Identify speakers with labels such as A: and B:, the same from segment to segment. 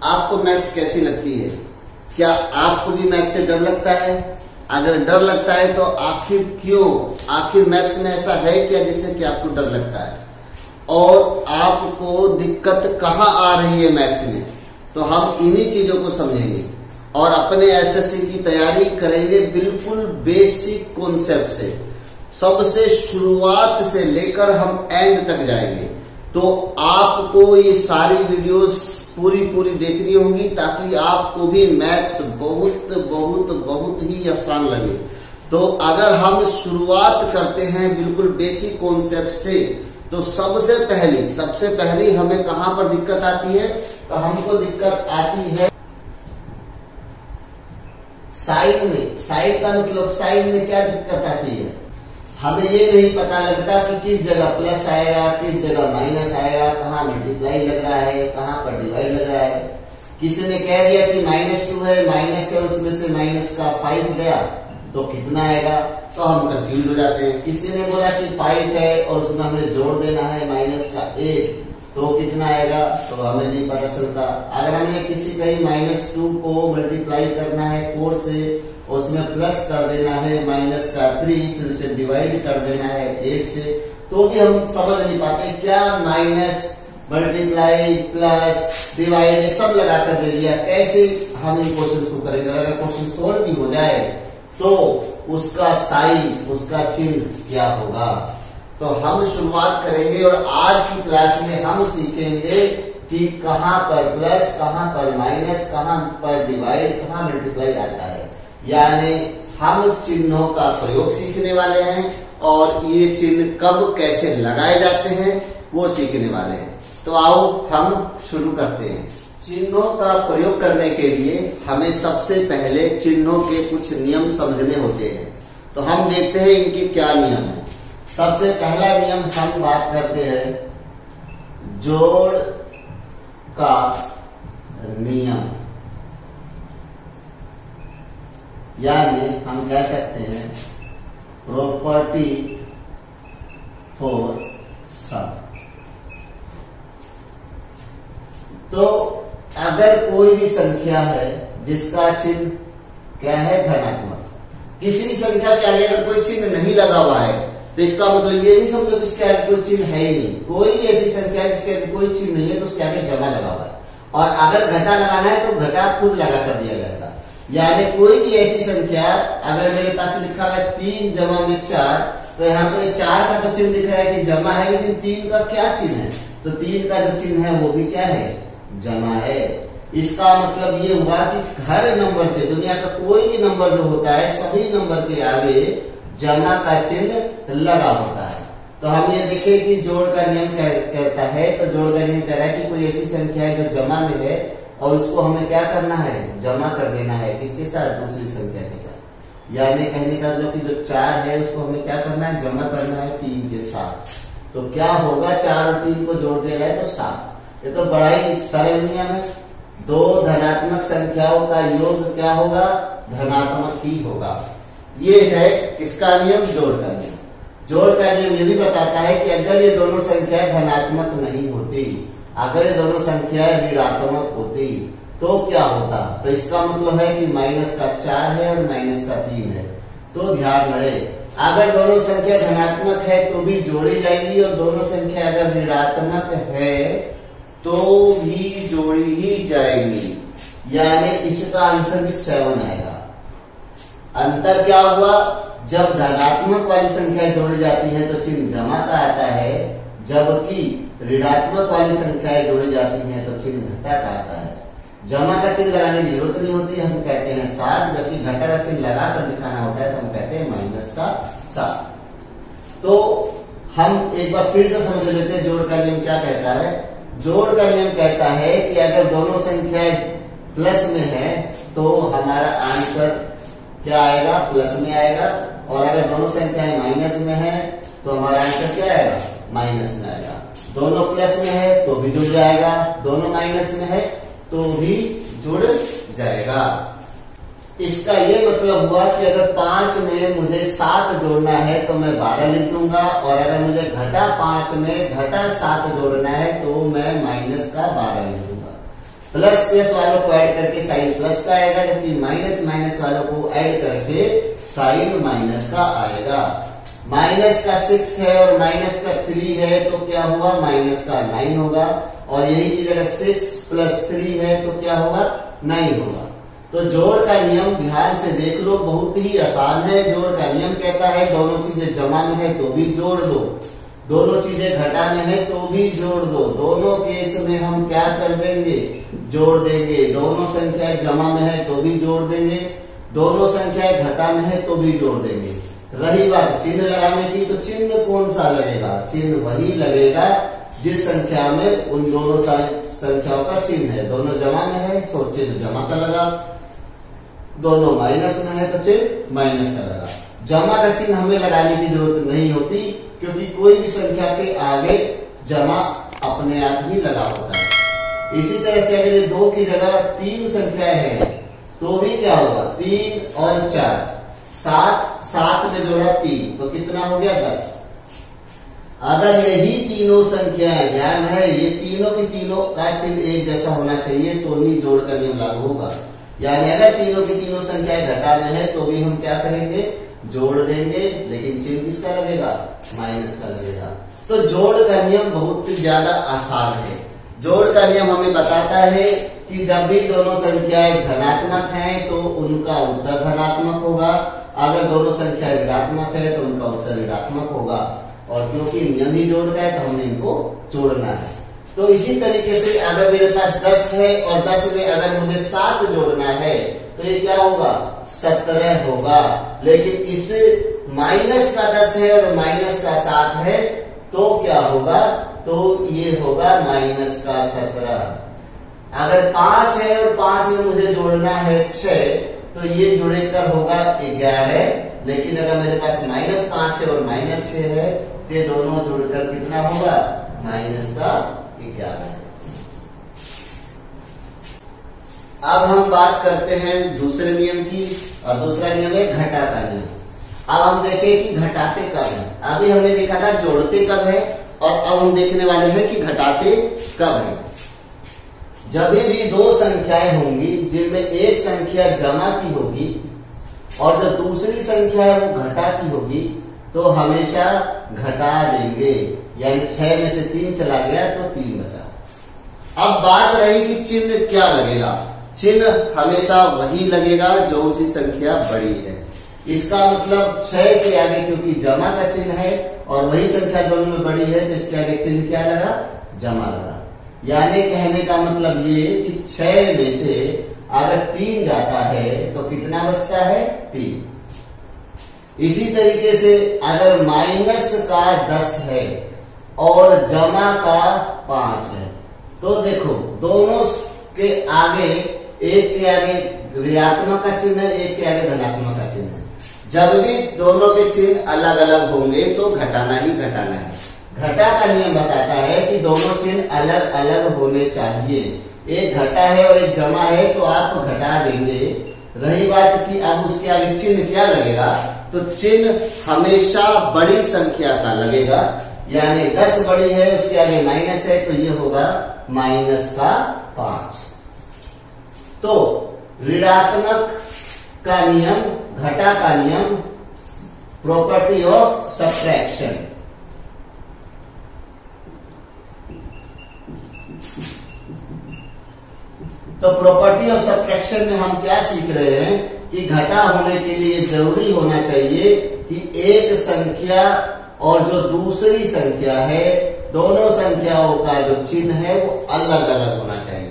A: आपको मैथ्स कैसी लगती है? क्या आपको भी मैथ्स से डर लगता है? अगर डर लगता है तो आखिर क्यों? आखिर मैथ्स में ऐसा है क्या जिससे कि आपको डर लगता है? और आपको दिक्कत कहाँ आ रही है मैथ्स में? तो हम इन्हीं चीजों को समझेंगे और अपने एसएससी की तैयारी करेंगे बिल्कुल बेसिक कॉन्सेप्ट से, सबसे शुरुआत से लेकर हम एंड तक जाएंगे। तो आपको ये सारी वीडियोस पूरी देखनी होगी ताकि आपको भी मैथ्स बहुत बहुत बहुत ही आसान लगे। तो अगर हम शुरुआत करते हैं बिल्कुल बेसिक कॉन्सेप्ट से, तो सबसे पहली हमें कहां पर दिक्कत आती है? तो हमको दिक्कत आती है साइन में। साइन का मतलब साइन में क्या दिक्कत आती है? हमें ये नहीं पता लगता कि किस जगह प्लस आएगा, किस जगह माइनस आएगा, कहाँ मल्टीप्लाई लग रहा है, कहाँ पर डिवाइड लग रहा है। किसी ने कह दिया कि -2 है, माइनस है, उसमें से माइनस का 5 गया तो कितना आएगा, तो हम कंफ्यूज हो जाते हैं। किसी ने बोला कि 5 है और उसमें हमें जोड़ देना है माइनस का 1 तो कितना आएगा, तो हमें नहीं पता चलता। अगर हमने किसी कहीं -2 को मल्टीप्लाई करना है 4 से, उसमें प्लस कर देना है माइनस का 3, फिर उसे डिवाइड कर देना है 8 से, तो भी हम समझ नहीं पाते क्या माइनस मल्टीप्लाई प्लस डिवाइड ये सब लगा कर दे दिया, कैसे हम इन क्वेश्चन को करेंगे? अगर क्वेश्चन सोल्व भी हो जाए तो उसका साइन, उसका चिन्ह क्या होगा? तो हम शुरुआत करेंगे और आज की क्लास में हम सीखेंगे कि कहां पर प्लस, कहां पर माइनस, कहां पर डिवाइड, कहां मल्टीप्लाई आता है। यानी हम चिन्हों का प्रयोग सीखने वाले हैं और ये चिन्ह कब कैसे लगाए जाते हैं वो सीखने वाले हैं। तो आओ हम शुरू करते हैं। चिन्हों का प्रयोग करने के लिए हमें सबसे पहले चिन्हों के कुछ नियम समझने होते हैं। तो हम देखते हैं इनके क्या नियम है। सबसे पहला नियम हम बात करते हैं जोड़ का नियम, यानी हम कह सकते हैं प्रॉपर्टी फॉर सम। तो अगर कोई भी संख्या है जिसका चिन्ह क्या है धनात्मक, किसी भी संख्या के आगे अगर कोई चिन्ह नहीं लगा हुआ है तो इसका मतलब ये नहीं समझो कि इसके आगे कोई चिन्ह है ही नहीं। कोई भी ऐसी संख्या है जिसके आगे कोई चिन्ह नहीं है तो उसके आगे जमा लगा हुआ है, और अगर घटा लगाना है तो घटा खुद लगा कर दिया जाएगा। यानी कोई भी ऐसी संख्या, अगर मेरे पास लिखा हुआ है 3 जमा में 4, तो यहाँ पर 4 का तो चिन्ह दिख रहा है कि जमा है, लेकिन 3 का क्या चिन्ह है? तो 3 का जो चिन्ह है वो भी क्या है? जमा है। इसका मतलब ये हुआ कि हर नंबर पे, दुनिया का कोई भी नंबर जो होता है सभी नंबर के आगे जमा का चिन्ह लगा होता है। तो हम ये देखें कि जोड़ का नियम कहता है, तो जोड़ का नियम कह रहा है कि कोई ऐसी संख्या है जो जमा में है और उसको हमें क्या करना है? जमा कर देना है। किसके साथ? दूसरी संख्या के साथ। यानी कहने का जो 4 है उसको हमें क्या करना है? जमा करना है 3 के साथ। तो क्या होगा? 4 और 3 को जोड़ दिया जाए तो 7। ये तो बड़ा ही सरल नियम है। दो धनात्मक संख्याओं का योग क्या होगा? धनात्मक ही होगा। ये है किसका नियम? जोड़ का नियम। जोड़ का नियम ये भी बताता है कि अगर ये दोनों संख्याएं धनात्मक नहीं होती, अगर ये दोनों संख्याएं ऋणात्मक होती तो क्या होता? तो इसका मतलब है कि माइनस का 4 है और माइनस का 3 है। तो ध्यान रहे, अगर दोनों संख्या धनात्मक है तो भी जोड़ी जाएंगी, और दोनों संख्या अगर ऋणात्मक है तो भी जोड़ी ही जाएंगी। यानी इसका आंसर भी 7 आएगा। अंतर क्या हुआ? जब धनात्मक वाली संख्या जोड़ी जाती है तो चिन्ह जमा का आता है, जबकि ऋणात्मक वाली संख्याएं जोड़ी जाती हैं तो चिन्ह घटा का आता है। जमा का चिन्ह लगाने की जरूरत नहीं होती, हम कहते हैं 7, जबकि घटा का चिन्ह लगाकर दिखाना होता है तो हम कहते हैं माइनस का 7। तो हम एक बार फिर से समझ लेते हैं जोड़ का नियम क्या कहता है। जोड़ का नियम कहता है कि अगर दोनों संख्याएं प्लस में है तो हमारा आंसर क्या आएगा? प्लस में आएगा, और अगर दोनों संख्याएं माइनस में है तो हमारा आंसर क्या आएगा? माइनस में आएगा। दोनों प्लस में है तो भी जुड़ जाएगा, दोनों माइनस में है तो भी जुड़ जाएगा। इसका ये मतलब हुआ कि अगर 5 में मुझे 7 जोड़ना है तो मैं 12 लिख दूंगा, और अगर मुझे घटा 5 में घटा 7 जोड़ना है तो मैं माइनस का 12 लिख दूंगा। प्लस प्लस वालों को ऐड करके साइन प्लस का आएगा, जबकि माइनस माइनस वालों को ऐड करके साइन माइनस का आएगा। माइनस का 6 है और माइनस का 3 है तो क्या हुआ, माइनस का 9 होगा। और यही चीज अगर 6 + 3 है तो क्या होगा, 9 होगा। तो जोड़ का नियम ध्यान से देख लो, बहुत ही आसान है। जोड़ का नियम कहता है दोनों चीजें जमा में है तो भी जोड़ दो, दोनों चीजें घटा में है तो भी जोड़ दो। दोनों केस में हम क्या कर देंगे, जोड़ देंगे। दोनों संख्याएं जमा में है तो भी जोड़ देंगे, दोनों संख्याएं घटा में है तो भी जोड़ देंगे। रही बात चिन्ह लगाने की, तो चिन्ह कौन सा लगेगा, चिन्ह वही लगेगा जिस संख्या में उन दोनों संख्याओं का चिन्ह है। दोनों जमा में है तो चिन्ह जमा का लगा, दोनों माइनस में है तो चिन्ह माइनस का लगा। जमा का चिन्ह हमें लगाने की जरूरत नहीं होती, क्योंकि कोई भी संख्या के आगे जमा अपने आप ही लगा होता है। इसी तरह से अगर ये 2 की जगह 3 संख्याएं हैं तो भी क्या होगा, 3 और 4, 7 में जोड़ा 3 तो कितना हो गया, 10। अगर यही तीनों संख्याएं, ध्यान है ये तीनों की तीनों का चिन्ह एक जैसा होना चाहिए तो ही जोड़ का नियम लागू होगा। यानी अगर तीनों की तीनों संख्याएं घटा में है तो भी हम क्या करेंगे, जोड़ देंगे, लेकिन चिन्ह किसका लगेगा, माइनस का लगेगा। तो जोड़ का नियम बहुत ही ज्यादा आसान है। जोड़ का नियम हमें बताता है कि जब भी दोनों संख्याएं धनात्मक हैं तो उनका उत्तर धनात्मक होगा, अगर दोनों संख्याएं ऋणात्मक है तो उनका उत्तर ऋणात्मक होगा। और क्योंकि नियम ही जोड़ का है तो हमने इनको जोड़ना है। तो इसी तरीके से अगर मेरे पास 10 है और 10 में अगर मुझे 7 जोड़ना है तो ये क्या होगा, 17 होगा। लेकिन इस माइनस का 10 है और माइनस का 7 है तो क्या होगा, तो ये होगा माइनस का 17। अगर 5 है और 5 में मुझे जोड़ना है 6 तो ये जुड़े कर होगा 11। लेकिन अगर मेरे पास -5 है और -6 है तो ये दोनों जुड़कर कितना होगा, माइनस का 11। अब हम बात करते हैं दूसरे नियम की, और दूसरा नियम है घटा का नियम। अब हम देखें कि घटाते कब है। अभी हमने देखा था जोड़ते कब है, और अब हम देखने वाले हैं कि घटाते कब है। जब भी 2 संख्याएं होंगी जिनमें एक संख्या जमा की होगी और जो दूसरी संख्या है वो घटा की होगी तो हमेशा घटा देंगे। यानी 6 में से 3 चला गया तो 3 बचा। अब बात रही कि चिन्ह क्या लगेगा। चिन्ह हमेशा वही लगेगा जो सी संख्या बड़ी है। इसका मतलब 6 के आगे क्योंकि जमा का चिन्ह है और वही संख्या दोनों में बड़ी है तो इसके आगे चिन्ह क्या लगा, जमा लगा। यानी कहने का मतलब ये कि 6 में से अगर 3 जाता है तो कितना बचता है, 3। इसी तरीके से अगर माइनस का 10 है और जमा का 5 है तो देखो दोनों के आगे, एक के आगे ऋणात्मक का चिन्ह है, एक के आगे धनात्मक का चिन्ह है। जब भी दोनों के चिन्ह अलग अलग होंगे तो घटाना ही घटाना है। घटा का नियम बताता है कि दोनों चिन्ह अलग अलग होने चाहिए। एक घटा है और एक जमा है तो आप घटा देंगे। रही बात कि अब उसके आगे चिन्ह क्या लगेगा, तो चिन्ह हमेशा बड़ी संख्या का लगेगा। यानी 10 बड़ी है उसके आगे माइनस है तो ये होगा माइनस का 5। तो ऋणात्मक का नियम, घटा का नियम, प्रॉपर्टी ऑफ सब्ट्रैक्शन। तो प्रॉपर्टी ऑफ सब्ट्रैक्शन में हम क्या सीख रहे हैं कि घटा होने के लिए जरूरी होना चाहिए कि एक संख्या और जो दूसरी संख्या है दोनों संख्याओं का जो चिन्ह है वो अलग अलग होना चाहिए।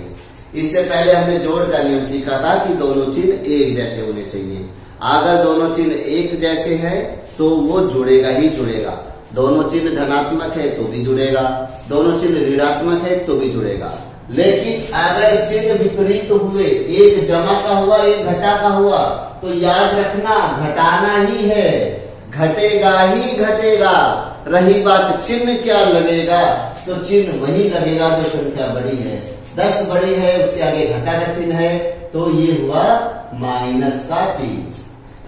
A: इससे पहले हमने जोड़ का नियम सीखा था कि दोनों चिन्ह एक जैसे होने चाहिए। अगर दोनों चिन्ह एक जैसे हैं तो वो जुड़ेगा ही जुड़ेगा। दोनों चिन्ह धनात्मक है तो भी जुड़ेगा, दोनों चिन्ह ऋणात्मक है तो भी जुड़ेगा। लेकिन अगर चिन्ह विपरीत हुए, एक जमा का हुआ एक घटा का हुआ, तो याद रखना घटाना ही है, घटेगा ही घटेगा। रही बात चिन्ह क्या लगेगा, तो चिन्ह वही लगेगा जो संख्या बड़ी है। 10 बड़ी है उसके आगे घटा का चिन्ह है तो ये हुआ माइनस का 3।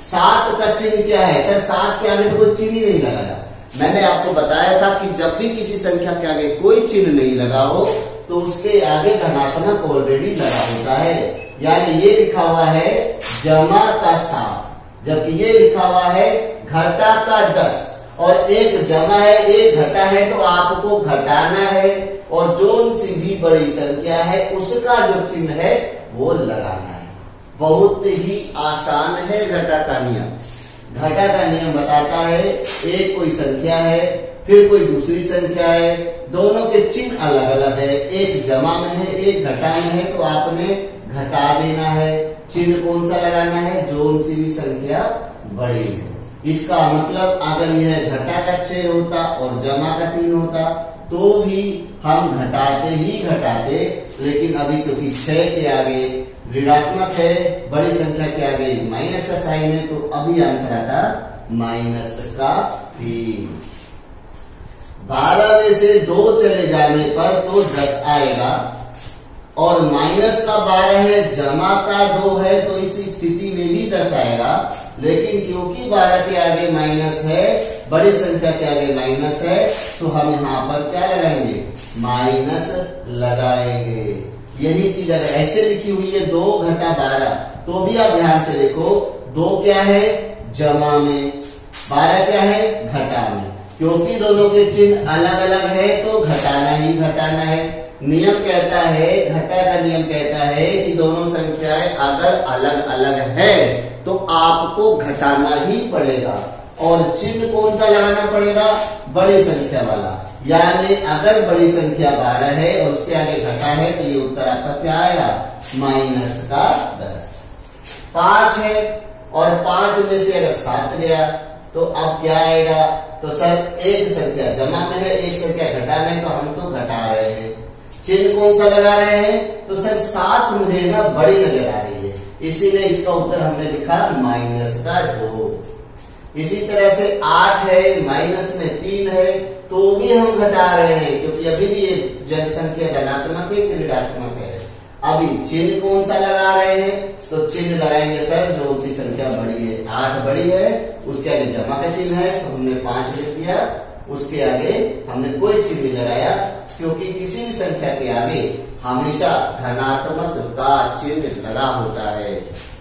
A: 7 का चिन्ह क्या है, सर 7 के आगे तो कोई चिन्ह ही नहीं लगाया। मैंने आपको बताया था कि जब भी किसी संख्या के आगे कोई चिन्ह नहीं लगा हो तो उसके आगे धनात्मक ऑलरेडी लगा होता है। यानी ये लिखा हुआ है जमा का 7, जबकि ये लिखा हुआ है घटा का 10, और एक जमा है एक घटा है, तो आपको घटाना है और जो सी भी बड़ी संख्या है उसका जो चिन्ह है वो लगाना है। बहुत ही आसान है घटा का नियम। घटा का नियम बताता है एक कोई संख्या है, फिर कोई दूसरी संख्या है, दोनों के चिन्ह अलग अलग है, एक जमा में है एक घटा में है, तो आपने घटा देना है। चिन्ह कौन सा लगाना है? जो सी भी संख्या बड़ी है। इसका मतलब अगर यह घटा का 6 होता और जमा का 3 होता तो भी हम घटाते ही घटाते, लेकिन अभी क्योंकि 6 के आगे ऋणात्मक है, बड़ी संख्या के आगे माइनस का साइन है, तो अभी आंसर आता माइनस का 3। 12 में से 2 चले जाने पर तो 10 आएगा, और माइनस का 12 है, जमा का 2 है, तो इस स्थिति में भी 10 आएगा। लेकिन क्योंकि 12 के आगे माइनस है, बड़ी संख्या के आगे माइनस है, तो हम यहाँ पर क्या लगाएंगे? माइनस लगाएंगे। यही चीज अगर ऐसे लिखी हुई है 2 घटा 12, तो भी आप ध्यान से देखो 2 क्या है? जमा में, 12 क्या है? घटा में। क्योंकि दोनों के चिन्ह अलग अलग है तो घटाना ही घटाना है। नियम कहता है, घटा का नियम कहता है कि दोनों संख्याएं अगर अलग अलग है तो आपको घटाना ही पड़ेगा, और चिन्ह कौन सा लगाना पड़ेगा? बड़ी संख्या वाला। यानी अगर बड़ी संख्या 12 है और उसके आगे घटा है तो ये उत्तर आपका क्या आएगा? माइनस का 10। 5 है और 5 में से अगर 7 गया तो अब क्या आएगा? तो सर एक संख्या जमा में है एक संख्या घटा में, तो हम तो घटा रहे हैं। चिन्ह कौन सा लगा रहे हैं? तो सर 7 मुझे ना बड़ी नजर आ रही है, इसीलिए इसका उत्तर हमने लिखा माइनस का 2। इसी तरह से 8 है, माइनस में 3 है, तो भी हम घटा रहे हैं क्योंकि अभी भी ये जनसंख्या धनात्मक है कि ऋणात्मक है। अभी चिन्ह कौन सा लगा रहे हैं? तो चिन्ह लगाएंगे सर जो सी संख्या बड़ी है। 8 बड़ी है, उसके आगे जमा का चिन्ह है, तो हमने 5 लिख दिया। उसके आगे हमने कोई चिन्ह नहीं लगाया, क्योंकि किसी भी संख्या के आगे हमेशा धनात्मक का चिन्ह लगा होता है।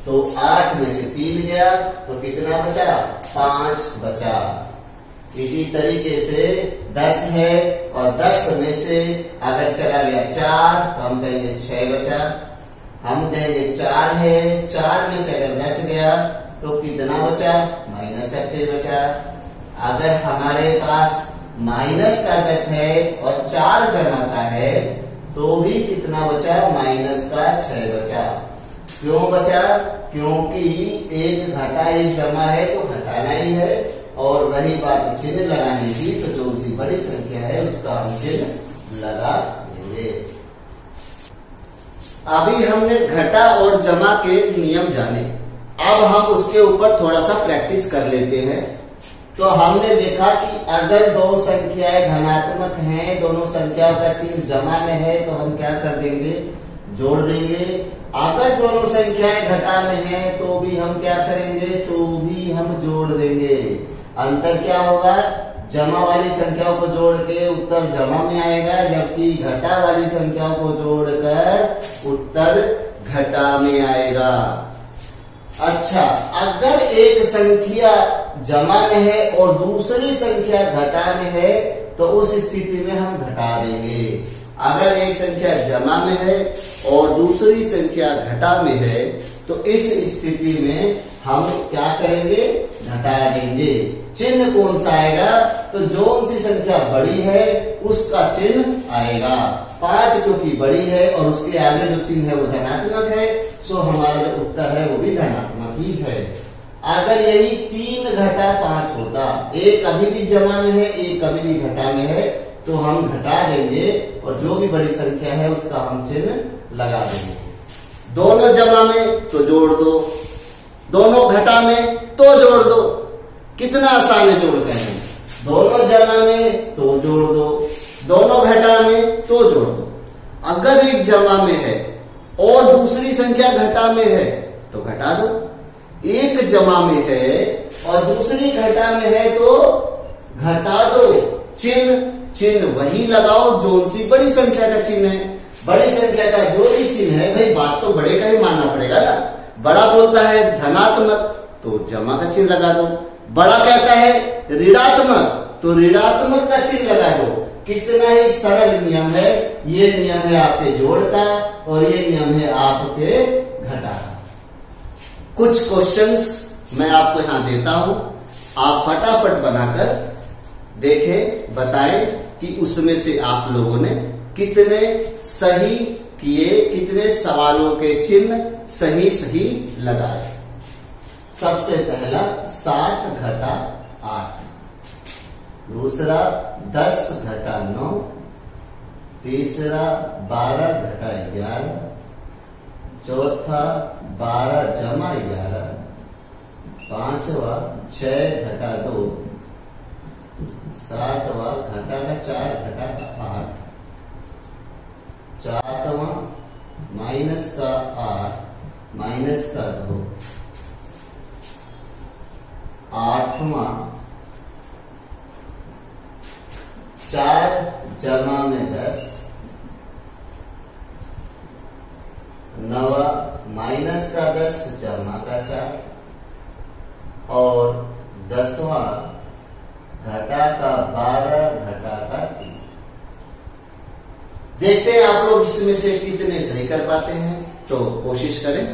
A: तो 8 में से 3 गया तो कितना बचा? 5 बचा। इसी तरीके से 10 है और 10 में से अगर चला गया 4 तो हम कहेंगे 6 बचा। हम कहेंगे 4 है, 4 में से अगर 10 गया तो कितना बचा? माइनस का 6 बचा। अगर हमारे पास माइनस का 10 है और 4 जमा का है तो भी कितना बचा? माइनस का 6 बचा। क्यों बचा? क्योंकि एक घटा एक जमा है तो घटाना ही है, और रही बात चिन्ह लगाने की तो जो सी बड़ी संख्या है उसका हम चिन्ह लगा देंगे। अभी हमने घटा और जमा के नियम जाने, अब हम उसके ऊपर थोड़ा सा प्रैक्टिस कर लेते हैं। तो हमने देखा कि अगर दो संख्याएं धनात्मक हैं, दोनों संख्याओं का चिन्ह जमा में है, तो हम क्या कर देंगे? जोड़ देंगे। अगर दोनों संख्याएं घटा में हैं तो भी हम क्या करेंगे? तो भी हम जोड़ देंगे। अंतर क्या होगा? जमा वाली संख्याओं को जोड़ के उत्तर जमा में आएगा, जबकि घटा वाली संख्याओं को जोड़कर उत्तर घटा में आएगा। अच्छा, अगर एक संख्या जमा में है और दूसरी संख्या घटा में है तो उस स्थिति में हम घटा देंगे। अगर एक संख्या जमा में है और दूसरी संख्या घटा में है तो इस स्थिति में हम क्या करेंगे? घटा देंगे। चिन्ह कौन सा आएगा? तो जो सी संख्या बड़ी है उसका चिन्ह आएगा। 5 क्योंकि बड़ी है और उसके आगे जो चिन्ह है वो धनात्मक है, सो हमारा जो उत्तर है वो भी धनात्मक ही है। अगर यही 3 घटा 5 होता, एक अभी भी जमा में है एक अभी भी घटा में है, तो हम घटा देंगे और जो भी बड़ी संख्या है उसका हम चिन्ह लगा देंगे। दोनों जमा में तो जोड़ दो, दोनों घटा में तो जोड़ दो। कितना आसान है जोड़ करना। दोनों जमा में तो जोड़ दो, दोनों घटा में तो जोड़ दो। अगर एक जमा में है और दूसरी संख्या घटा में है तो घटा दो। एक जमा में है और दूसरी घटा में है तो घटा दो। चिन्ह वही लगाओ जो सी बड़ी संख्या का चिन्ह है। बड़ी संख्या का जो भी चिन्ह है, भाई बात तो बड़े का ही मानना पड़ेगा ना। बड़ा बोलता है धनात्मक, तो जमा का चिन्ह लगा दो। बड़ा कहता है ऋणात्मक, तो ऋणात्मक का चिन्ह लगा दो। कितना ही सरल नियम है। ये नियम है आपके जोड़ का और ये नियम है आपके घटा का। कुछ क्वेश्चंस मैं आपको यहां देता हूं, आप फटाफट बनाकर देखें, बताएं कि उसमें से आप लोगों ने कितने सही किए, कितने सवालों के चिन्ह सही सही लगाए। सबसे पहला 7 घटा 8, दूसरा 10 घटा 9, तीसरा 12 घटा 11, चौथा 12 जमा 11, पांचवा 6 घटा 2, सातवां घटा का 4 घटा का 8, सातवां माइनस का 8 माइनस का 2, आठवां 4 जमा में 10, नवा माइनस का 10 जमा का 4 और 10वां घटा का 12 घटा का 3। देखते हैं आप लोग इसमें से कितने सही कर पाते हैं, तो कोशिश करें।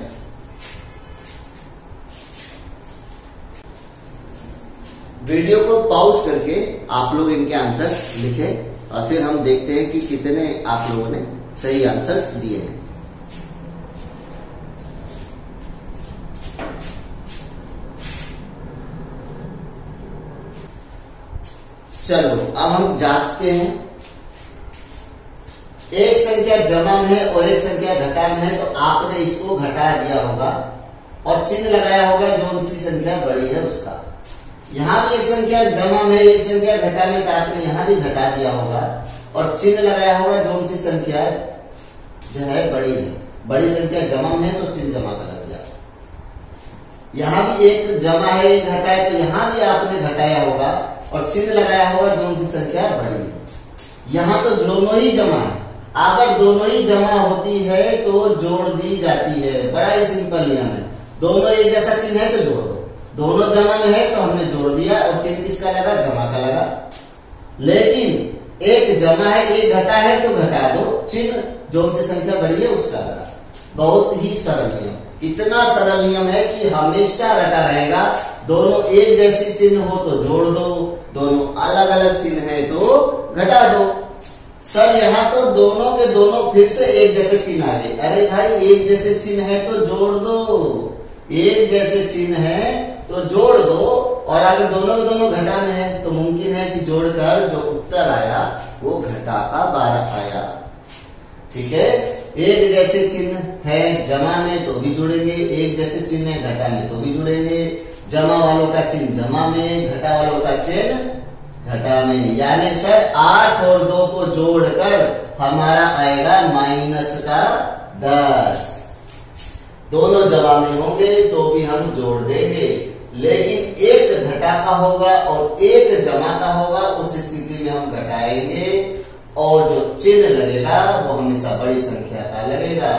A: वीडियो को पॉज करके आप लोग इनके आंसर लिखें और फिर हम देखते हैं कि कितने आप लोगों ने सही आंसर्स दिए हैं। चलो अब हम जांचते हैं। एक संख्या जमा में है और एक संख्या घटा में है, तो आपने इसको घटा दिया होगा और चिन्ह लगाया होगा जो सी संख्या बड़ी है उसका। यहां भी एक संख्या जमा में, एक संख्या घटा में, तो आपने यहां भी घटा दिया होगा और चिन्ह लगाया होगा जो सी संख्या जो है बड़ी है। बड़ी संख्या जमा में है तो चिन्ह जमा का लग गया। यहां भी एक जमा है एक घटा है, तो यहां भी आपने घटाया होगा और चिन्ह लगाया होगा जो सी संख्या बड़ी है। यहां तो दोनों ही जमा है। अगर दोनों ही जमा होती है तो जोड़ दी जाती है। बड़ा ही सिंपल नियम है। दोनों एक जैसा चिन्ह है तो जोड़ दो। दोनों जमा में है तो हमने जोड़ दिया और चिन्ह किसका लगा, जमा का लगा। लेकिन एक जमा है एक घटा है तो घटा दो, चिन्ह जो से संख्या बड़ी है उसका लगा। बहुत ही सरल नियम। इतना सरल नियम है कि हमेशा रटा रहेगा। दोनों एक जैसी चिन्ह हो तो जोड़ दो, दोनों अलग अलग चिन्ह है तो घटा दो। सर यहाँ तो दोनों के दोनों फिर से एक जैसे चिन्ह आ गए। अरे भाई एक जैसे चिन्ह है तो जोड़ दो, एक जैसे चिन्ह है तो जोड़ दो। और अगर दोनों के दोनों घटा में है तो मुमकिन है कि जोड़कर जो उत्तर आया वो घटा का 12 आया। ठीक है। एक जैसे चिन्ह है जमा में तो भी जुड़ेंगे, एक जैसे चिन्ह है घटा में तो भी जुड़ेंगे। जमा वालों का चिन्ह जमा में, घटा वालों का चिन्ह घटा में। यानी सर 8 और 2 को जोड़कर हमारा आएगा माइनस का 10। दोनों जमा में होंगे तो भी हम जोड़ देंगे, लेकिन एक घटा का होगा और एक जमा का होगा, उस स्थिति में हम घटाएंगे और जो चिन्ह लगेगा वो हमेशा बड़ी संख्या का लगेगा।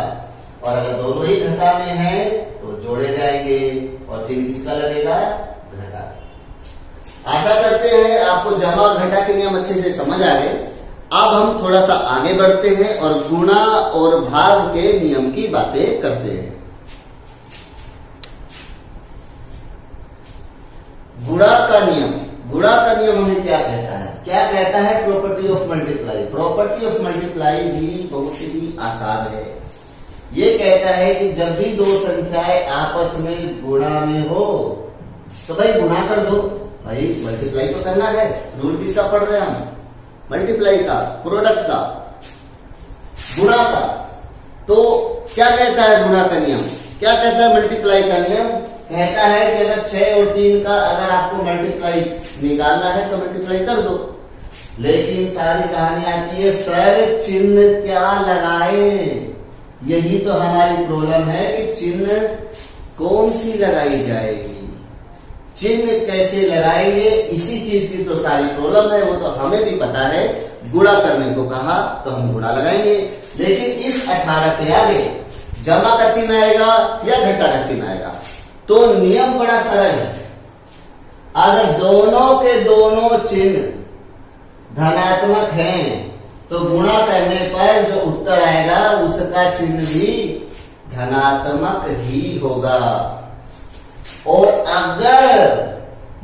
A: और अगर दोनों ही घटा में है तो जोड़े जाएंगे और चिन्ह किसका लगेगा, घटा। आशा करते हैं आपको जमा और घटा के नियम अच्छे से समझ आ गए। अब हम थोड़ा सा आगे बढ़ते हैं और गुणा और भाग के नियम की बातें करते हैं। गुणा का नियम, गुणा का नियम हमें क्या कहता है, क्या कहता है, property of multiply. Property of multiply भी बहुत ही आसान है। ये कहता है कि जब भी दो संख्याएं आपस में गुणा में हो तो भाई गुणा कर दो। भाई मल्टीप्लाई तो करना है, रूल किसका पढ़ रहे हैं हम, मल्टीप्लाई का, प्रोडक्ट का, गुणा का। तो क्या कहता है गुणा का नियम, क्या कहता है मल्टीप्लाई का नियम, कहता है कि अगर 6 और 3 का अगर आपको मल्टीप्लाई निकालना है तो मल्टीप्लाई कर दो। लेकिन सारी कहानी आती है सर चिन्ह क्या लगाए। यही तो हमारी प्रॉब्लम है कि चिन्ह कौन सी लगाई जाएगी। चिन्ह कैसे लगाएंगे, इसी चीज की तो सारी प्रॉब्लम है। वो तो हमें भी पता है, गुणा करने को कहा तो हम गुणा लगाएंगे। लेकिन इस 18 के आगे जमा का चिन्ह आएगा या घटा का चिन्ह आएगा। तो नियम बड़ा सरल है, अगर दोनों के दोनों चिन्ह धनात्मक हैं तो गुणा करने पर जो उत्तर आएगा उसका चिन्ह भी धनात्मक ही होगा। और अगर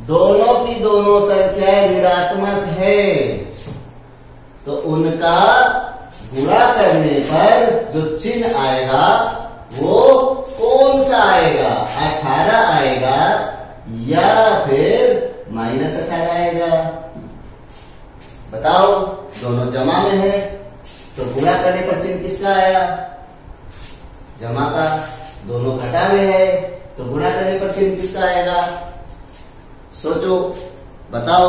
A: दोनों की दोनों संख्याएं ऋणात्मक है तो उनका गुणा करने पर जो चिन्ह आएगा वो कौन सा आएगा, 18 आएगा या फिर -18 आएगा। बताओ, दोनों जमा में है तो गुणा करने पर चिन्ह किसका आया, जमा का। दोनों घटा में है तो गुणा करने पर चिन्ह किसका आएगा। सोचो, बताओ।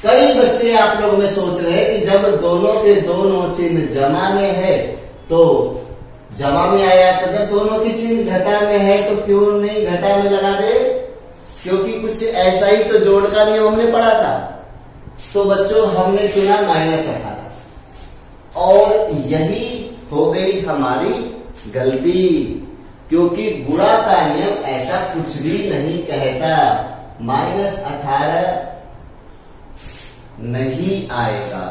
A: कई बच्चे आप लोग में सोच रहे हैं कि जब दोनों के दोनों चिन्ह जमा में है तो जमा में आया, तो जब दोनों के चिन्ह घटा में है तो क्यों नहीं घटा में लगा दे, क्योंकि कुछ ऐसा ही तो जोड़ का नियम हमने पढ़ा था। तो बच्चों हमने चुना -18 और यही हो गई हमारी गलती, क्योंकि गुणा का नियम ऐसा कुछ भी नहीं कहता। -18 नहीं आएगा।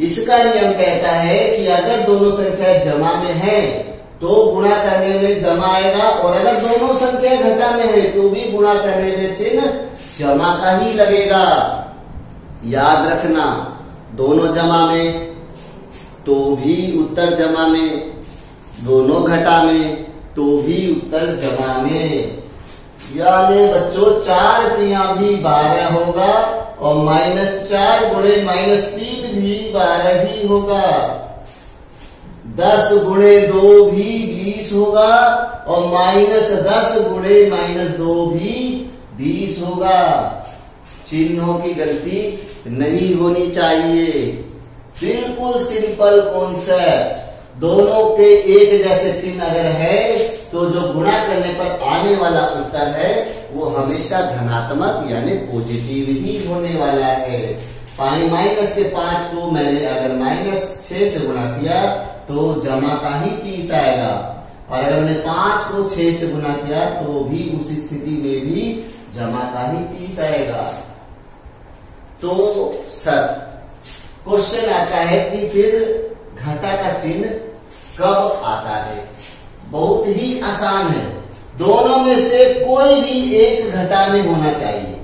A: इसका नियम कहता है कि अगर दोनों संख्या जमा में है तो गुणा करने में जमा आएगा, और अगर दोनों संख्या घटा में है तो भी गुणा करने में चिन्ह जमा का ही लगेगा। याद रखना, दोनों जमा में तो भी उत्तर जमा में, दोनों घटा में तो भी उत्तर जमा में। यानी बच्चों 4 तिया भी 12 होगा और -4 गुणे -3 भी 12 ही होगा। 10 गुणे 2 भी 20 होगा और -10 गुणे -2 भी 20 होगा। चिन्हों की गलती नहीं होनी चाहिए, बिल्कुल सिंपल कॉन्सेप्ट। दोनों के एक जैसे चिन्ह अगर है तो जो गुणा करने पर आने वाला उत्तर है वो हमेशा धनात्मक यानी पॉजिटिव ही होने वाला है। माइनस के 5 को मैंने अगर -6 से गुणा किया तो जमा का ही 30 आएगा, और अगर मैंने 5 को 6 से गुणा किया तो भी उस स्थिति में भी जमा का ही 30 आएगा। तो सर क्वेश्चन आता है कि फिर घटा का चिन्ह कब आता है। बहुत ही आसान है, दोनों में से कोई भी एक घटा में होना चाहिए।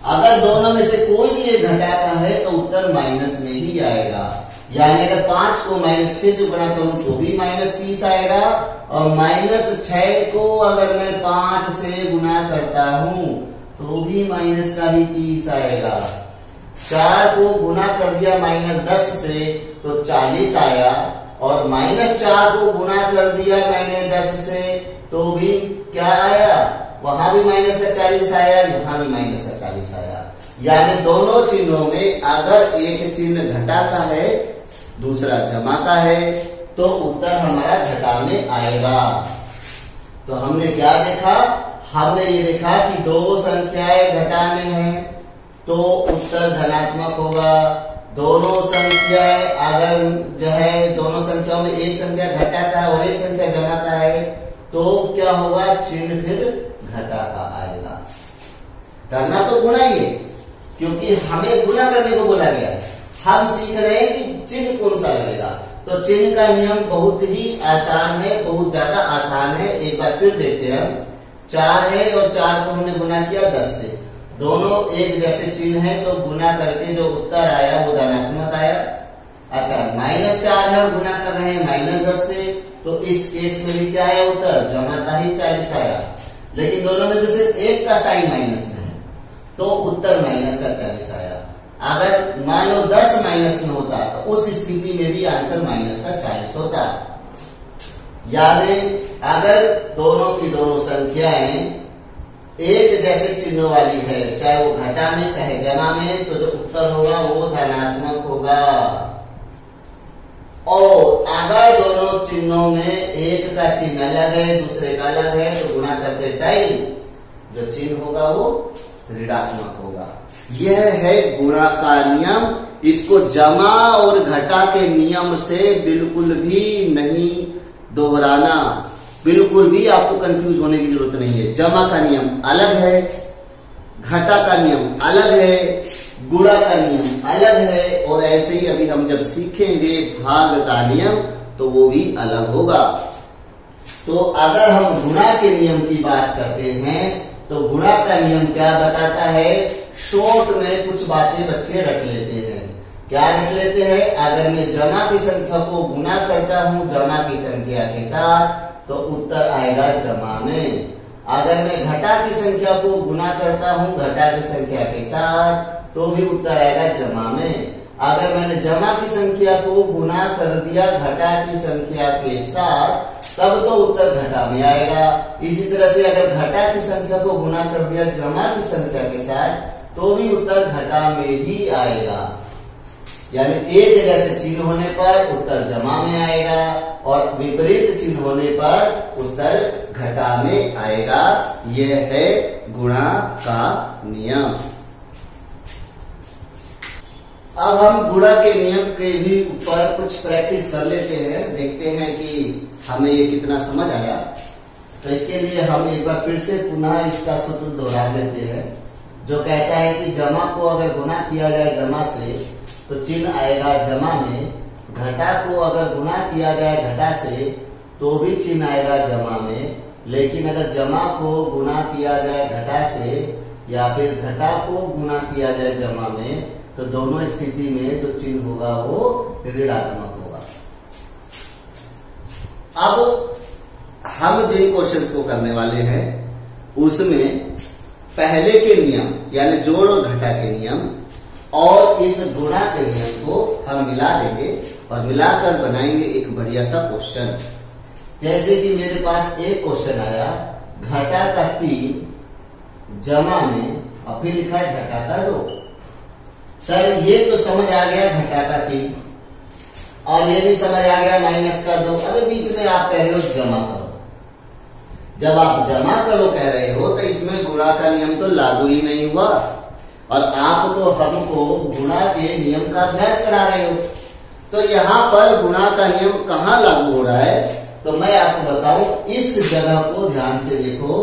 A: अगर दोनों में से कोई भी एक घटा का है तो उत्तर माइनस में ही आएगा। यानी अगर 5 को -6 से गुणा करूं तो भी -30 आएगा, और -6 को अगर मैं 5 से गुणा करता हूं तो भी माइनस का ही 30 आएगा। 4 को गुणा कर दिया -10 से तो 40 आया, और -4 को गुणा कर दिया मैंने 10 से तो भी क्या आया, वहां भी माइनस का 40 आया, यहां भी माइनस का 40 आया। यानी दोनों चिन्हों में अगर एक चिन्ह घटा का है दूसरा जमा का है तो उत्तर हमारा घटा में आएगा। तो हमने क्या देखा, हमने ये देखा कि दो संख्याएं घटा में हैं तो उत्तर धनात्मक होगा। दोनों संख्याएं अगर जो है दोनों संख्याओं में एक संख्या घटा का और एक संख्या जमा का है तो क्या होगा, चिन्ह फिर घटा का आएगा। करना तो गुणा ही है, क्योंकि हमें गुणा करने को बोला गया है। हम सीख रहे हैं कि चिन्ह कौन सा लगेगा। तो चिन्ह का नियम बहुत ही आसान है, बहुत ज्यादा आसान है। एक बार फिर देखते हैं हम। 4 है और 4 को हमने गुणा किया 10 से, दोनों एक जैसे चिन्ह है तो गुणा करके जो उत्तर आया वो धनात्मक आया। अच्छा, -4 है और गुणा कर रहे हैं -10 से, तो इस केस में भी क्या आया उत्तर, जमा का ही 40 आया। लेकिन दोनों में से सिर्फ एक का साइन माइनस में है तो उत्तर माइनस का 40 आया। अगर मान लो 10 माइनस में होता तो उस स्थिति में भी आंसर माइनस का 40 होता। यानी अगर दोनों की दोनों संख्याएं एक जैसे चिन्हों वाली है, चाहे वो घटा में चाहे जमा में, तो जो उत्तर होगा वो धनात्मक होगा। और अगर दोनों चिन्हों में एक का चिन्ह अलग है दूसरे का अलग है तो गुणा करते टाइम जो चिन्ह होगा वो ऋणात्मक होगा। यह है गुणा का नियम। इसको जमा और घटा के नियम से बिल्कुल भी नहीं दोहराना, बिल्कुल भी आपको कंफ्यूज होने की जरूरत नहीं है। जमा का नियम अलग है, घटा का नियम अलग है, गुणा का नियम अलग है, और ऐसे ही अभी हम जब सीखेंगे भाग का नियम तो वो भी अलग होगा। तो अगर हम गुणा के नियम की बात करते हैं तो गुणा का नियम क्या बताता है, शॉर्ट में कुछ बातें बच्चे रट लेते हैं। क्या रट लेते हैं, अगर मैं जमा की संख्या को गुणा करता हूं जमा की संख्या के साथ तो उत्तर आएगा जमा में। अगर मैं घटा की संख्या को गुणा करता हूं घटा की संख्या के साथ तो भी उत्तर आएगा जमा में। अगर मैंने जमा की संख्या को गुणा कर दिया घटा की संख्या के साथ तब तो उत्तर घटा में आएगा। इसी तरह से अगर घटा की संख्या को गुणा कर दिया जमा की संख्या के साथ तो भी उत्तर घटा में ही आएगा। यानी एक जैसे चिन्ह होने पर उत्तर जमा में आएगा और विपरीत चिन्ह होने पर उत्तर घटा में आएगा। यह है गुणा का नियम। अब हम गुणा के नियम के भी ऊपर कुछ प्रैक्टिस कर लेते हैं, देखते हैं कि हमें ये कितना समझ आया। तो इसके लिए हम एक बार फिर से पुनः इसका सूत्र दोहरा लेते हैं, जो कहता है कि जमा को अगर गुणा किया जाए जमा से तो चिन्ह आएगा जमा में, घटा को अगर गुणा किया जाए घटा से तो भी चिन्ह आएगा जमा में, लेकिन अगर जमा को गुणा किया जाए घटा से या फिर घटा को गुणा किया जाए जमा में तो दोनों स्थिति में जो चिन्ह होगा वो ऋणात्मक होगा। अब हम जिन क्वेश्चंस को करने वाले हैं उसमें पहले के नियम यानी जोड़ और घटा के नियम और इस गुणा के नियम को हम मिला देंगे और मिलाकर बनाएंगे एक बढ़िया सा क्वेश्चन। जैसे कि मेरे पास एक क्वेश्चन आया, घटा का 3 जमा में और फिर लिखा है घटा का 2। सर ये तो समझ आ गया घटा का 3 और ये भी समझ आ गया माइनस का 2। अरे बीच में आप कह रहे हो जमा करो। जब आप जमा करो कह रहे हो तो इसमें गुणा का नियम तो लागू ही नहीं हुआ और आप तो हमको गुणा के नियम का अभ्यास करा रहे हो। तो यहाँ पर गुणा का नियम कहाँ लागू हो रहा है तो मैं आपको बताऊं, इस जगह को ध्यान से देखो,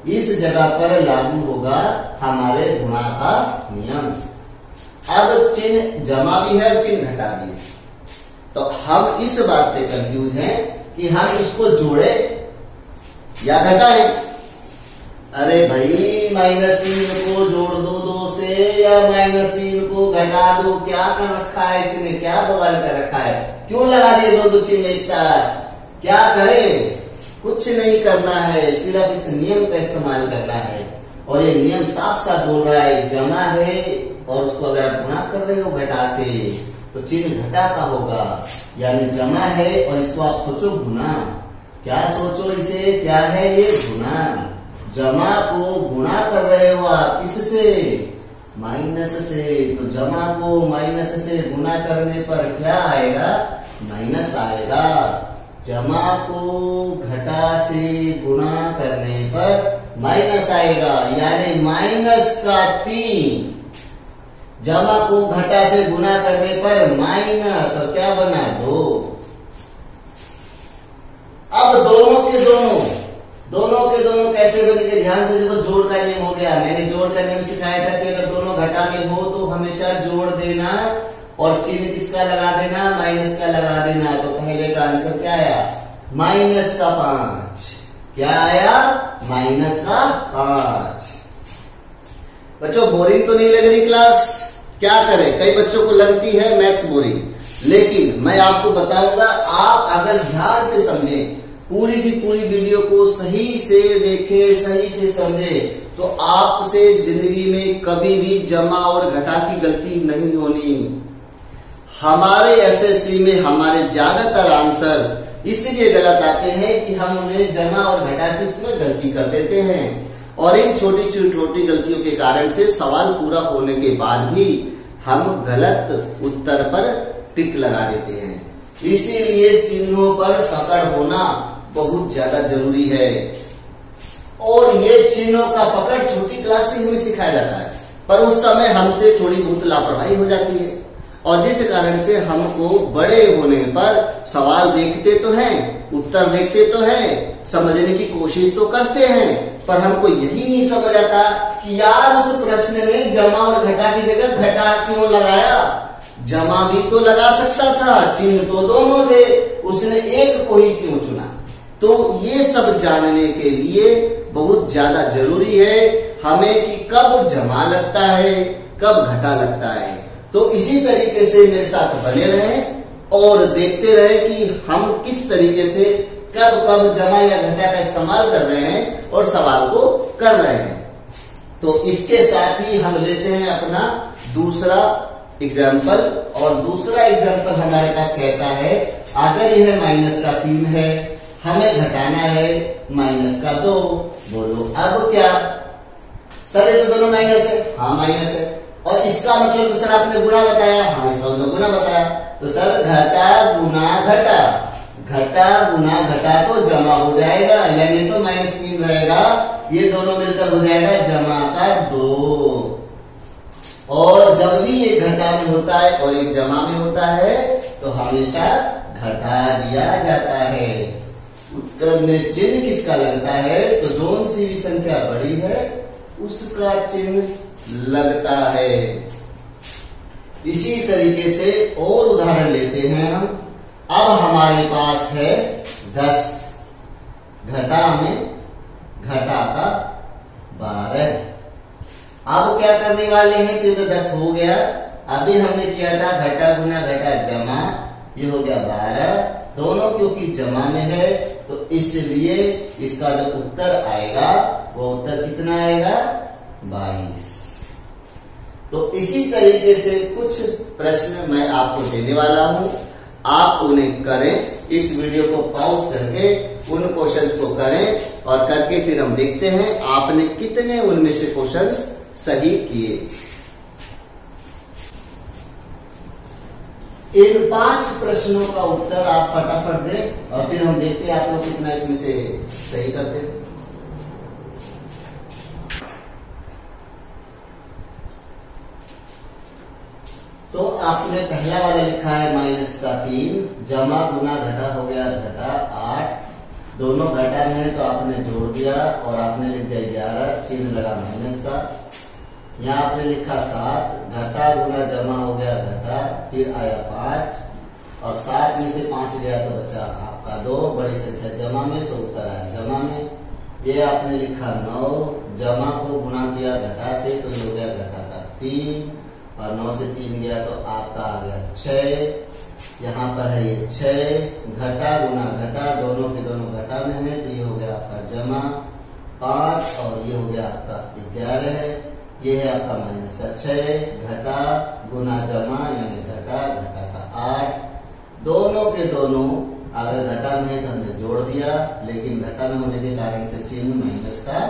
A: इस जगह पर लागू होगा हमारे गुणा का नियम। अब चिन्ह जमा भी है और चिन्ह घटा भी है, तो हम इस बात पे कंफ्यूज हैं कि हम इसको जोड़े या घटाए। अरे भाई -3 को जोड़ दो 2 से या -3 को घटा दो, क्या कर रखा है इसने, क्या बवाल कर रखा है, क्यों लगा दिए 2 चिन्ह एक साथ, क्या करे, कुछ नहीं करना है, सिर्फ इस नियम का इस्तेमाल करना है। और ये नियम साफ साफ बोल रहा है जमा है और उसको अगर आप गुणा कर रहे हो घटा से तो चिन्ह घटा का होगा, यानी जमा है और इसको आप सोचो गुणा। क्या सोचो इसे, क्या है ये गुणा। जमा को गुणा कर रहे हो आप किससे, माइनस से, तो जमा को माइनस से गुणा करने पर क्या आएगा, माइनस आएगा। जमा को घटा से गुणा करने पर माइनस आएगा, यानी माइनस का 3। जमा को घटा से गुणा करने पर माइनस और क्या बना 2। अब दोनों के दोनों कैसे बनेंगे, ध्यान से देखो, जोड़ का नियम हो गया। मैंने जोड़ का नियम सिखाया था कि अगर दोनों घटा में हो तो हमेशा जोड़ देना और चिन्ह किसका लगा देना, माइनस का लगा देना। तो पहले का आंसर क्या आया, -5। क्या आया, -5। बच्चों बोरिंग तो नहीं लग रही क्लास, क्या करें, कई बच्चों को लगती है मैथ्स बोरिंग, लेकिन मैं आपको बताऊंगा, आप अगर ध्यान से समझें, पूरी की पूरी वीडियो को सही से देखें, सही से समझें, तो आपसे जिंदगी में कभी भी जमा और घटा की गलती नहीं होनी। हमारे एसएससी में हमारे ज्यादातर आंसर्स इसलिए गलत आते हैं कि हम उन्हें जमा और घटा की उसमें गलती कर देते हैं और इन छोटी छोटी गलतियों के कारण से सवाल पूरा होने के बाद भी हम गलत उत्तर पर टिक लगा देते हैं। इसीलिए चिन्हों पर पकड़ होना बहुत ज्यादा जरूरी है। और ये चिन्हों का पकड़ छोटी क्लास से हमें सिखाया जाता है, पर उस समय हमसे थोड़ी बहुत लापरवाही हो जाती है, और जिस कारण से हमको बड़े होने पर सवाल देखते तो हैं, उत्तर देखते तो हैं, समझने की कोशिश तो करते हैं, पर हमको यही नहीं समझ आता कि यार उस प्रश्न में जमा और घटा की जगह घटा क्यों लगाया। जमा भी तो लगा सकता था, चिन्ह तो दोनों थे, उसने एक को ही क्यों चुना। तो ये सब जानने के लिए बहुत ज्यादा जरूरी है हमें कि कब जमा लगता है, कब घटा लगता है। तो इसी तरीके से मेरे साथ बने रहें और देखते रहे कि हम किस तरीके से कब कब जमा या घटा का इस्तेमाल कर रहे हैं और सवाल को कर रहे हैं। तो इसके साथ ही हम लेते हैं अपना दूसरा एग्जाम्पल, और दूसरा एग्जाम्पल हमारे पास कहता है अगर यह -3 है, हमें घटाना है -2। बोलो अब क्या सर, ये तो दोनों माइनस है। हाँ माइनस है। और इसका मतलब तो सर आपने गुणा बताया। हाँ इसका मतलब गुणा बताया। तो सर घटा गुना घटा, घटा गुना घटा तो जमा हो जाएगा, यानी तो -3 रहेगा, ये दोनों मिलकर हो जाएगा जमा का 2। और जब भी ये घटा में होता है और एक जमा में होता है तो हमेशा घटा दिया जाता है। उत्तर में चिन्ह किसका लगता है, तो जोन सी भी संख्या बड़ी है उसका चिन्ह लगता है। इसी तरीके से और उदाहरण लेते हैं हम। अब हमारे पास है 10, घटा में घटा का 12। अब क्या करने वाले हैं, क्योंकि 10 हो गया, अभी हमने किया था घटा गुना घटा जमा, ये हो गया 12, दोनों क्योंकि जमा में है तो इसलिए इसका जो उत्तर आएगा वो उत्तर कितना आएगा 22। तो इसी तरीके से कुछ प्रश्न मैं आपको देने वाला हूं, आप उन्हें करें। इस वीडियो को पॉज करके उन क्वेश्चंस को करें और करके फिर हम देखते हैं आपने कितने उनमें से क्वेश्चंस सही किए। इन 5 प्रश्नों का उत्तर आप फटाफट दें और फिर हम देखते हैं आप लोग कितना इसमें से सही करते हैं। तो आपने पहला वाला लिखा है -3, जमा गुना घटा हो गया घटा 8, दोनों घटा में है तो आपने जोड़ दिया और आपने लिख दिया 11, चिन्ह लगा माइनस का। यहाँ आपने लिखा 7, घटा गुना जमा हो गया घटा, फिर आया 5 और 7 में से 5 गया तो बचा आपका 2, बड़ी संख्या जमा में, सो उत्तर आया जमा में। ये आपने लिखा 9, जमा को गुणा किया घटा से तो ये हो गया घटा का 3 और 9 से 3 गया तो आपका आ गया 6। यहाँ पर है ये 6, घटा गुना घटा, दोनों के दोनों घटा में है तो ये हो गया आपका जमा 5 और ये हो गया आपका 11, ये है आपका -6, घटा गुना जमा यानी घटा, घटा का 8, दोनों के दोनों अगर घटा में है तो हमने जोड़ दिया, लेकिन घटा में होने के कारण से चिन्ह माइनस का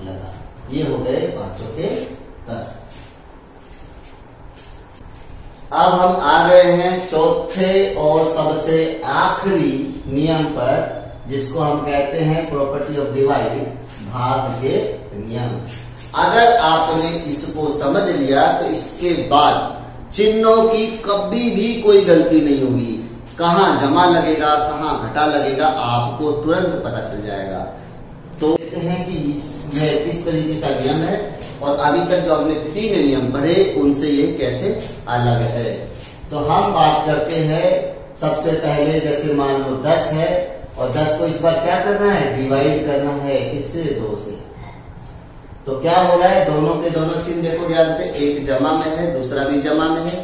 A: लगा। ये हो गए 5 के उत्तर। अब हम आ गए हैं चौथे और सबसे आखिरी नियम पर, जिसको हम कहते हैं प्रॉपर्टी ऑफ डिवाइड, भाग के नियम। अगर आपने इसको समझ लिया तो इसके बाद चिन्हों की कभी भी कोई गलती नहीं होगी। कहाँ जमा लगेगा कहाँ घटा लगेगा आपको तुरंत पता चल जाएगा। तो कहते हैं कि यह किस तरीके का नियम है और अभी तक जो हमने 3 नियम पढ़े उनसे ये कैसे अलग है। तो हम बात करते हैं सबसे पहले, जैसे मान लो 10 है और 10 को इस बार क्या करना है, डिवाइड करना है, किससे, 2 से। तो क्या हो रहा है, दोनों के दोनों चिन्ह देखो ध्यान से, एक जमा में है दूसरा भी जमा में है,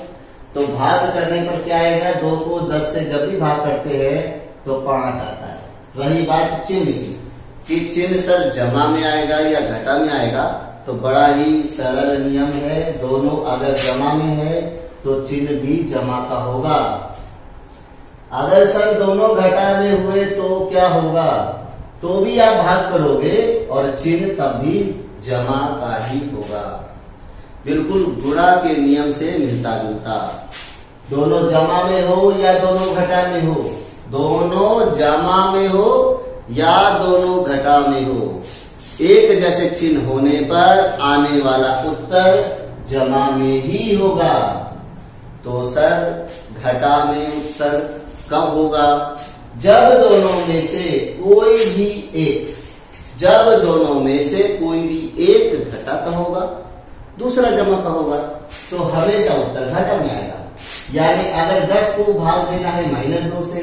A: तो भाग करने पर क्या आएगा, 2 को 10 से जब भी भाग करते हैं तो 5 आता है। रही बात चिन्ह की कि चिन्ह सर जमा में आएगा या घटा में आएगा, तो बड़ा ही सरल नियम है, दोनों अगर जमा में है तो चिन्ह भी जमा का होगा। अगर सर दोनों घटा में हुए तो क्या होगा, तो भी आप भाग करोगे और चिन्ह तब भी जमा का ही होगा। बिल्कुल गुणा के नियम से मिलता जुलता। दोनों जमा में हो या दोनों घटा में हो, दोनों जमा में हो या दोनों घटा में हो, एक जैसे चिन्ह होने पर आने वाला उत्तर जमा में ही होगा। तो सर घटा में उत्तर कब होगा? जब दोनों में से कोई भी एक, जब दोनों में से कोई भी एक घटा का होगा, दूसरा जमा का होगा, तो हमेशा उत्तर घटा में आएगा। यानी अगर 10 को भाग देना है -2 से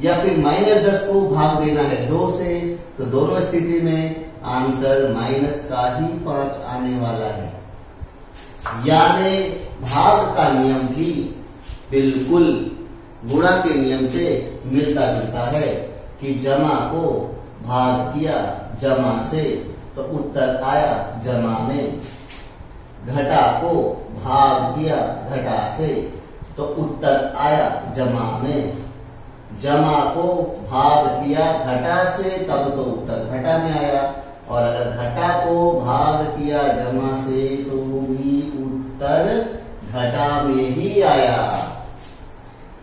A: या फिर -10 को भाग देना है 2 से, तो दोनों स्थिति में आंसर माइनस का ही 5 आने वाला है। यानी भाग का नियम भी बिल्कुल गुणा के नियम से मिलता जुलता है कि जमा को भाग किया जमा से तो उत्तर आया जमा में, घटा को भाग किया घटा से तो उत्तर आया जमा में, जमा को भाग किया घटा से तब तो उत्तर घटा में आया, और अगर घटा को भाग किया जमा से तो भी उत्तर घटा में ही आया।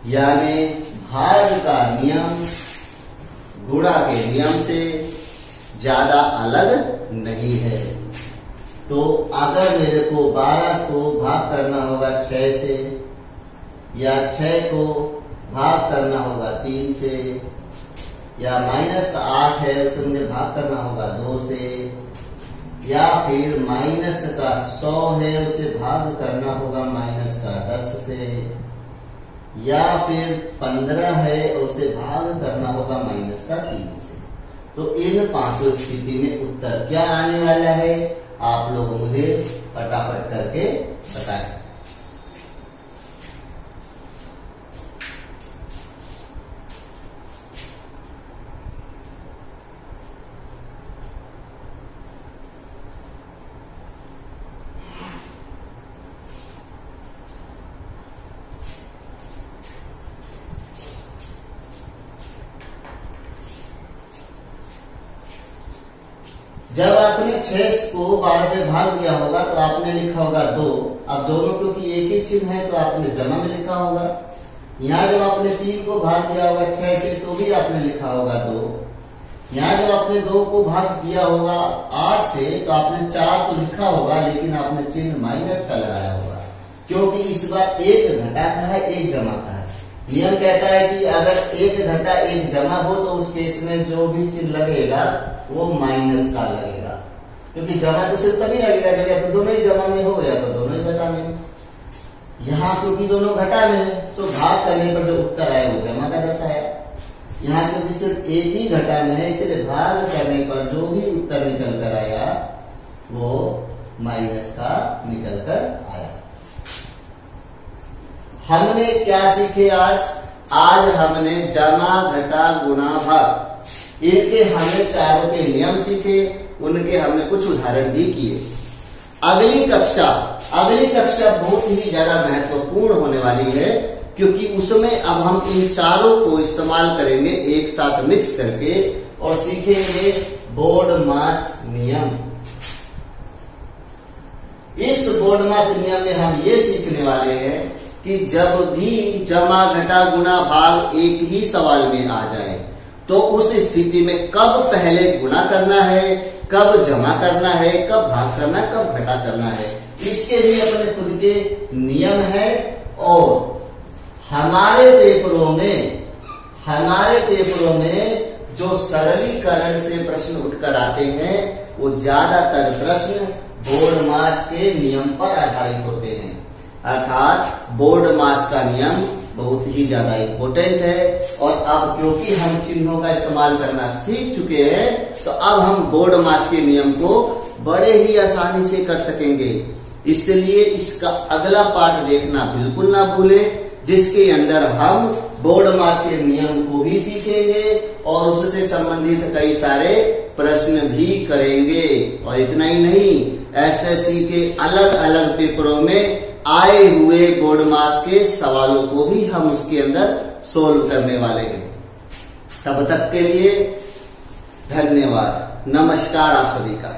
A: यानी भाग का नियम गुणा के नियम से ज्यादा अलग नहीं है। तो अगर मेरे को 12 को भाग करना होगा 6 से, या 6 को भाग करना होगा 3 से, या -8 है उसे मुझे भाग करना होगा 2 से, या फिर -100 है उसे भाग करना होगा -10 से, या फिर 15 है उसे भाग करना होगा -3 से। तो इन पांचों स्थिति में उत्तर क्या आने वाला है, आप लोग मुझे फटाफट करके बताएं। जब आपने 6 को 12 से भाग दिया होगा तो आपने लिखा होगा 2। अब दोनों क्योंकि एक ही चिन्ह है तो आपने जमा में लिखा होगा। यहाँ जब आपने 3 को भाग दिया होगा 6 से तो भी आपने लिखा होगा 2। यहाँ जब आपने 2 को भाग किया होगा 8 से तो आपने 4 तो लिखा होगा, लेकिन आपने चिन्ह माइनस का लगाया होगा, क्योंकि इस बार एक घटा का है एक जमा का है। नियम कहता है कि अगर एक घटा एक जमा हो तो उस केस में जो भी चिन्ह लगेगा वो माइनस का लगेगा, क्योंकि जमा तो सिर्फ तभी लगेगा जब या तो दोनों ही जमा में हो या तो दोनों ही घटा में हो। यहाँ क्योंकि दोनों घटा में है तो भाग करने पर जो उत्तर आया वो जमा का जैसा है। यहाँ क्योंकि सिर्फ एक ही घटा में है इसलिए भाग करने पर जो भी उत्तर निकल कर आया वो माइनस का निकल कर आया। हमने क्या सीखे आज? आज हमने जमा घटा गुणा भाग इनके हमने चारों के नियम सीखे, उनके हमने कुछ उदाहरण भी किए। अगली कक्षा बहुत ही ज्यादा महत्वपूर्ण होने वाली है, क्योंकि उसमें अब हम इन चारों को इस्तेमाल करेंगे एक साथ मिक्स करके और सीखेंगे बोर्डमास नियम। इस बोर्डमास नियम में हम ये सीखने वाले हैं कि जब भी जमा घटा गुणा भाग एक ही सवाल में आ जाए तो उस स्थिति में कब पहले गुणा करना है, कब जमा करना है, कब भाग करना है, कब घटा करना है, इसके लिए अपने खुद के नियम है। और हमारे पेपरों में जो सरलीकरण से प्रश्न उठकर आते हैं वो ज्यादातर प्रश्न बोर्डमास के नियम पर आधारित होते हैं। अर्थात बोर्डमास का नियम बहुत ही ज्यादा इम्पोर्टेंट है। और अब क्योंकि हम चिन्हों का इस्तेमाल करना सीख चुके हैं तो अब हम बोर्डमास के नियम को बड़े ही आसानी से कर सकेंगे। इसलिए इसका अगला पाठ देखना बिल्कुल ना भूलें, जिसके अंदर हम बोर्डमास के नियम को भी सीखेंगे और उससे संबंधित कई सारे प्रश्न भी करेंगे। और इतना ही नहीं, एसएससी के अलग अलग पेपरों में आए हुए बोर्डमास के सवालों को भी हम उसके अंदर सोल्व करने वाले हैं। तब तक के लिए धन्यवाद। नमस्कार आप सभी का।